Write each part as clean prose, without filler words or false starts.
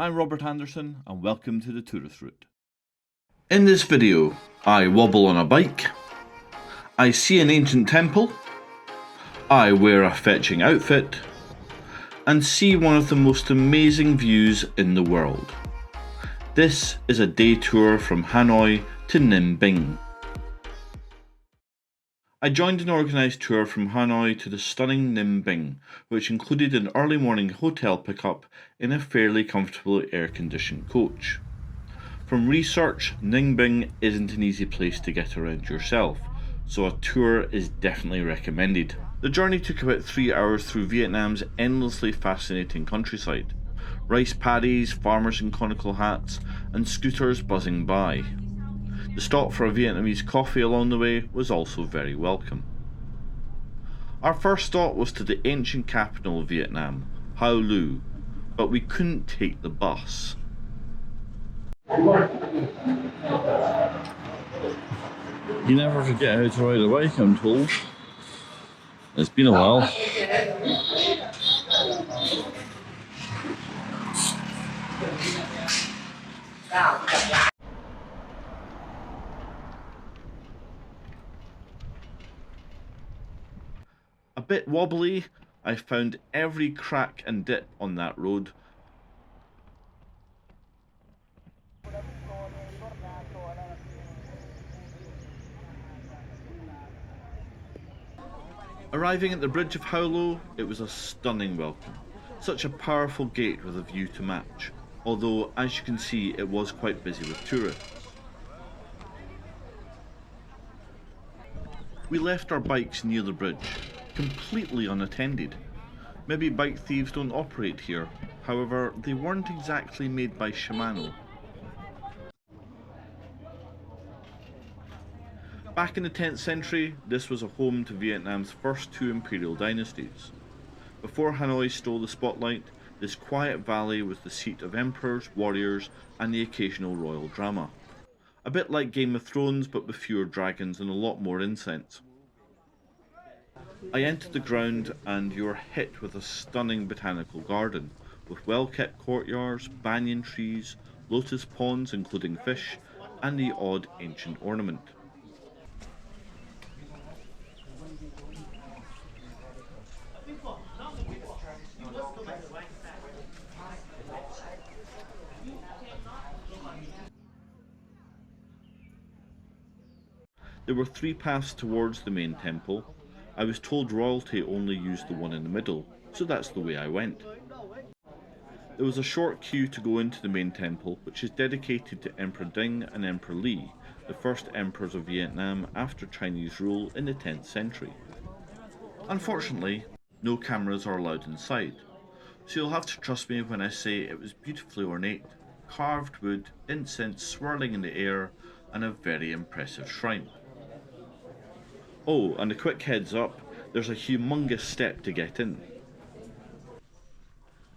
I'm Robert Anderson and welcome to the Tourist Route. In this video, I wobble on a bike, I see an ancient temple, I wear a fetching outfit, and see one of the most amazing views in the world. This is a day tour from Hanoi to Ninh Binh. I joined an organised tour from Hanoi to the stunning Ninh Binh, which included an early morning hotel pickup in a fairly comfortable air-conditioned coach. From research, Ninh Binh isn't an easy place to get around yourself, so a tour is definitely recommended. The journey took about 3 hours through Vietnam's endlessly fascinating countryside. Rice paddies, farmers in conical hats, and scooters buzzing by. The stop for a Vietnamese coffee along the way was also very welcome. Our first stop was to the ancient capital of Vietnam, Hoa Lư, but we couldn't take the bus. You never forget how to ride a bike, I'm told. It's been a while. A bit wobbly, I found every crack and dip on that road. Arriving at the bridge of Hoa Lư, it was a stunning welcome. Such a powerful gate with a view to match, although as you can see it was quite busy with tourists. We left our bikes near the bridge, completely unattended. Maybe bike thieves don't operate here, however they weren't exactly made by Shimano. Back in the 10th century, this was a home to Vietnam's first two imperial dynasties. Before Hanoi stole the spotlight, this quiet valley was the seat of emperors, warriors, and the occasional royal drama. A bit like Game of Thrones, but with fewer dragons and a lot more incense. I entered the ground and you're hit with a stunning botanical garden, with well-kept courtyards, banyan trees, lotus ponds including fish, and the odd ancient ornament. There were 3 paths towards the main temple. I was told royalty only used the one in the middle, so that's the way I went. There was a short queue to go into the main temple, which is dedicated to Emperor Ding and Emperor Li, the first emperors of Vietnam after Chinese rule in the 10th century. Unfortunately, no cameras are allowed inside, so you'll have to trust me when I say it was beautifully ornate, carved wood, incense swirling in the air, and a very impressive shrine. Oh, and a quick heads up, there's a humongous step to get in.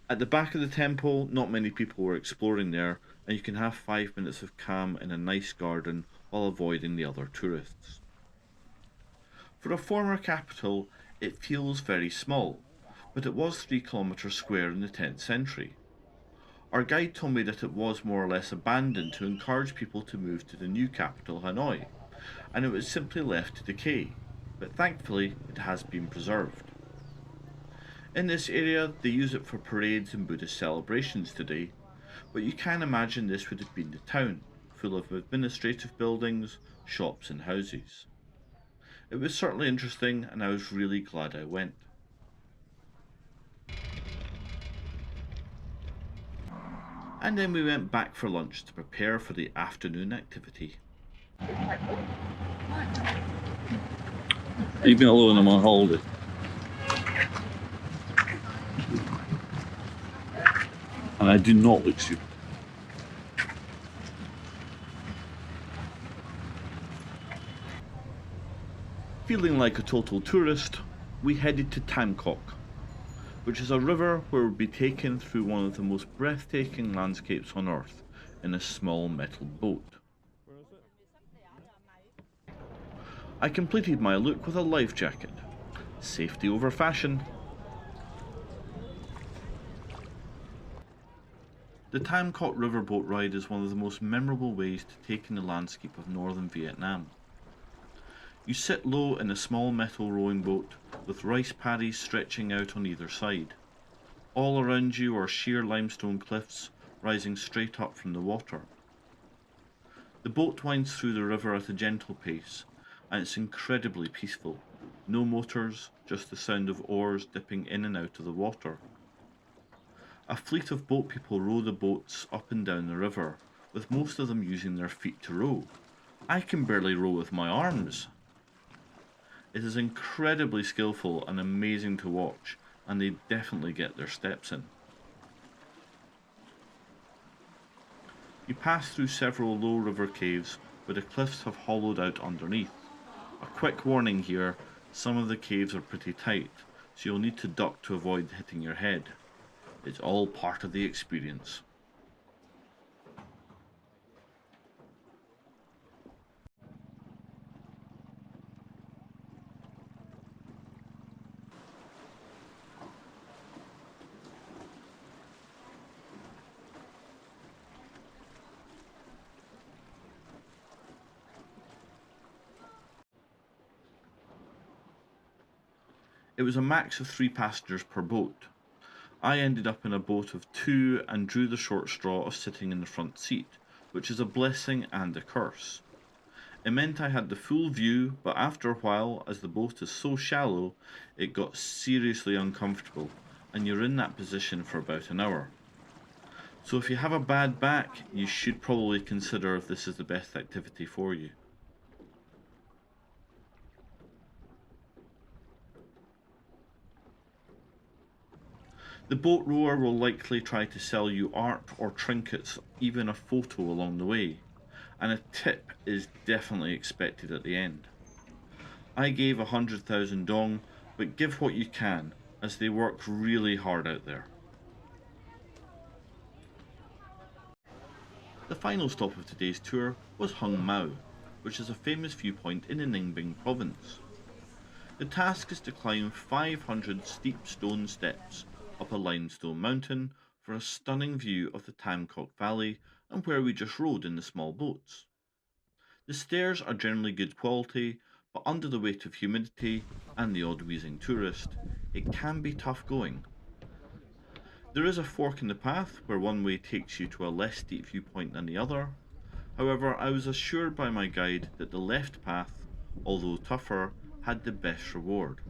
At the back of the temple, not many people were exploring there, and you can have 5 minutes of calm in a nice garden while avoiding the other tourists. For a former capital, it feels very small, but it was 3 kilometers square in the 10th century. Our guide told me that it was more or less abandoned to encourage people to move to the new capital, Hanoi, and it was simply left to decay, but thankfully it has been preserved. In this area they use it for parades and Buddhist celebrations today, but you can imagine this would have been the town, full of administrative buildings, shops and houses. It was certainly interesting and I was really glad I went. And then we went back for lunch to prepare for the afternoon activity. Leave me alone, I'm on holiday. And I do not look stupid. Feeling like a total tourist, we headed to Tam Coc, which is a river where we'll be taken through one of the most breathtaking landscapes on earth in a small metal boat. I completed my look with a life jacket. Safety over fashion. The Tam Coc River boat ride is one of the most memorable ways to take in the landscape of northern Vietnam. You sit low in a small metal rowing boat with rice paddies stretching out on either side. All around you are sheer limestone cliffs rising straight up from the water. The boat winds through the river at a gentle pace, and it's incredibly peaceful. No motors, just the sound of oars dipping in and out of the water. A fleet of boat people row the boats up and down the river, with most of them using their feet to row. I can barely row with my arms. It is incredibly skillful and amazing to watch, and they definitely get their steps in. You pass through several low river caves where the cliffs have hollowed out underneath. A quick warning here, some of the caves are pretty tight, so you'll need to duck to avoid hitting your head. It's all part of the experience. It was a max of 3 passengers per boat. I ended up in a boat of 2 and drew the short straw of sitting in the front seat, which is a blessing and a curse. It meant I had the full view, but after a while, as the boat is so shallow, it got seriously uncomfortable, and you're in that position for about an hour. So if you have a bad back, you should probably consider if this is the best activity for you. The boat rower will likely try to sell you art or trinkets, even a photo along the way, and a tip is definitely expected at the end. I gave 100,000 dong, but give what you can, as they work really hard out there. The final stop of today's tour was Hung Mau, which is a famous viewpoint in the Ninh Binh province. The task is to climb 500 steep stone steps up a limestone mountain for a stunning view of the Tam Coc Valley and where we just rode in the small boats. The stairs are generally good quality, but under the weight of humidity and the odd wheezing tourist, it can be tough going. There is a fork in the path where one way takes you to a less steep viewpoint than the other. However, I was assured by my guide that the left path, although tougher, had the best reward,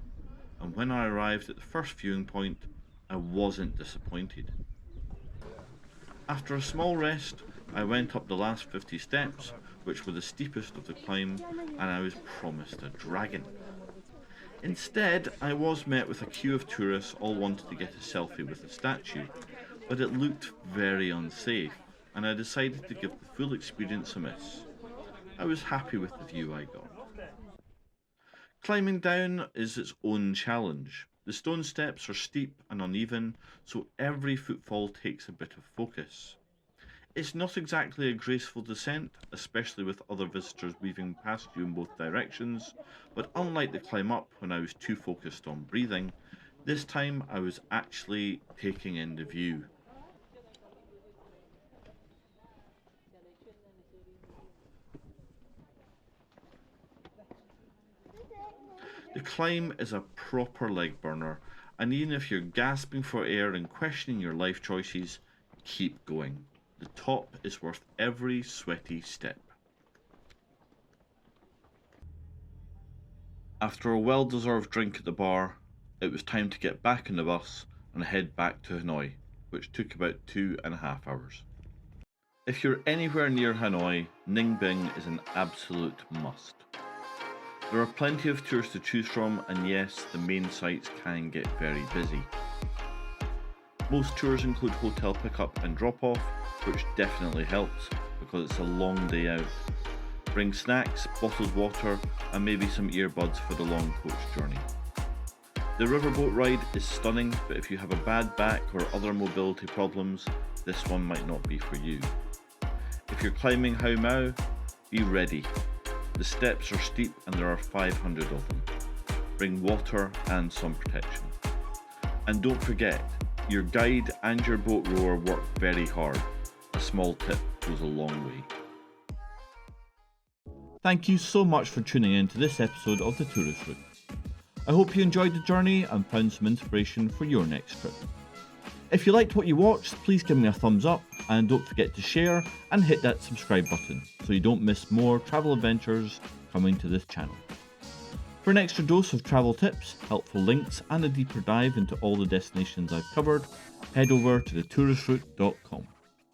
and when I arrived at the first viewing point, I wasn't disappointed. After a small rest, I went up the last 50 steps, which were the steepest of the climb, and I was promised a dragon. Instead, I was met with a queue of tourists all wanted to get a selfie with the statue, but it looked very unsafe, and I decided to give the full experience a miss. I was happy with the view I got. Climbing down is its own challenge. The stone steps are steep and uneven, so every footfall takes a bit of focus. It's not exactly a graceful descent, especially with other visitors weaving past you in both directions, but unlike the climb up when I was too focused on breathing, this time I was actually taking in the view. The climb is a proper leg burner, and even if you're gasping for air and questioning your life choices, keep going. The top is worth every sweaty step. After a well-deserved drink at the bar, it was time to get back on the bus and head back to Hanoi, which took about 2.5 hours. If you're anywhere near Hanoi, Ninh Binh is an absolute must. There are plenty of tours to choose from, and yes, the main sites can get very busy. Most tours include hotel pickup and drop-off, which definitely helps because it's a long day out. Bring snacks, bottled water, and maybe some earbuds for the long coach journey. The riverboat ride is stunning, but if you have a bad back or other mobility problems, this one might not be for you. If you're climbing Hung Mau, be ready. The steps are steep and there are 500 of them. Bring water and sun protection. And don't forget, Your guide and your boat rower work very hard. A small tip goes a long way. Thank you so much for tuning in to this episode of The Tourist Route. I hope you enjoyed the journey and found some inspiration for your next trip. If you liked what you watched, please give me a thumbs up and don't forget to share and hit that subscribe button so you don't miss more travel adventures coming to this channel. For an extra dose of travel tips, helpful links and a deeper dive into all the destinations I've covered, head over to thetouristrute.com.